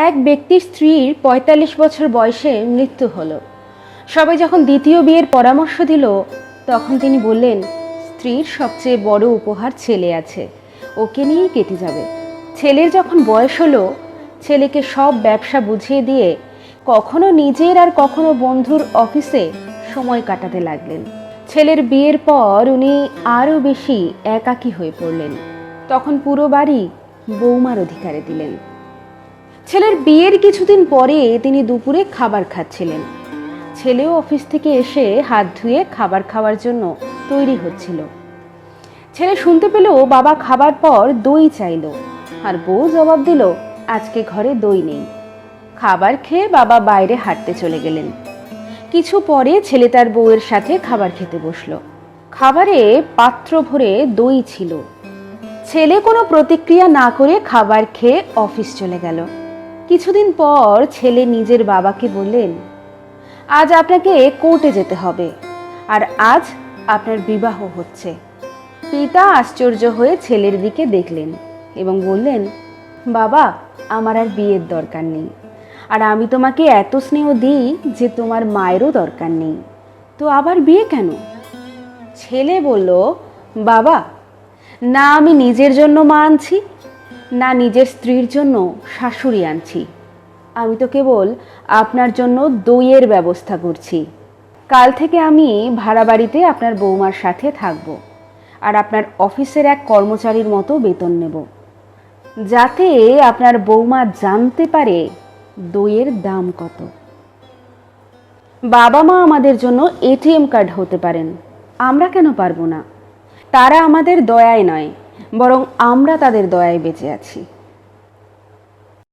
এক ব্যক্তির স্ত্রীর ৪৫ বছর বয়সে মৃত্যু হলো। সবাই যখন দ্বিতীয় বিয়ের পরামর্শ দিল, তখন তিনি বললেন, স্ত্রীর সবচেয়ে বড় উপহার ছেলে আছে, ওকে নিয়েই কেটে যাবে। ছেলের যখন বয়স হলো, ছেলেকে সব ব্যবসা বুঝিয়ে দিয়ে কখনো নিজের আর কখনো বন্ধুর অফিসে সময় কাটাতে লাগলেন। ছেলের বিয়ের পর উনি আরও বেশি একাকী হয়ে পড়লেন। তখন পুরো বাড়ি বৌমার অধিকারে দিলেন। ছেলের বিয়ের কিছুদিন পরে তিনি দুপুরে খাবার খাচ্ছিলেন। ছেলেও অফিস থেকে এসে হাত ধুয়ে খাবার খাওয়ার জন্য তৈরি হচ্ছিল। ছেলে শুনতে পেল বাবা খাবার পর দই চাইল, আর বউ জবাব দিল, আজকে ঘরে দই নেই। খাবার খেয়ে বাবা বাইরে হাঁটতে চলে গেলেন। কিছু পরে ছেলে তার বউয়ের সাথে খাবার খেতে বসলো। খাবারে পাত্র ভরে দই ছিল। ছেলে কোনো প্রতিক্রিয়া না করে খাবার খেয়ে অফিস চলে গেল। কিছুদিন পর ছেলে নিজের বাবাকে বললেন, আজ আপনাকে কোর্টে যেতে হবে, আর আজ আপনার বিবাহ হচ্ছে। পিতা আশ্চর্য হয়ে ছেলের দিকে দেখলেন এবং বললেন, বাবা, আমার আর বিয়ের দরকার নেই, আর আমি তোমাকে এত স্নেহ দিই যে তোমার মায়েরও দরকার নেই, তো আবার বিয়ে কেন? ছেলে বলল, বাবা, না আমি নিজের জন্য মা আনছি, না নিজের স্ত্রীর জন্য শাশুড়ি আনছি। আমি তো কেবল আপনার জন্য দইয়ের ব্যবস্থা করছি। কাল থেকে আমি ভাড়া বাড়িতে আপনার বৌমার সাথে থাকব, আর আপনার অফিসের এক কর্মচারীর মতো বেতন নেব, যাতে আপনার বৌমা জানতে পারে দইয়ের দাম কত। বাবা মা আমাদের জন্য এটিএম কার্ড হতে পারেন, আমরা কেন পারবো না? তারা আমাদের দয়ায় নয়, বরং আমরা তাদের দয়ায় বেঁচে আছি।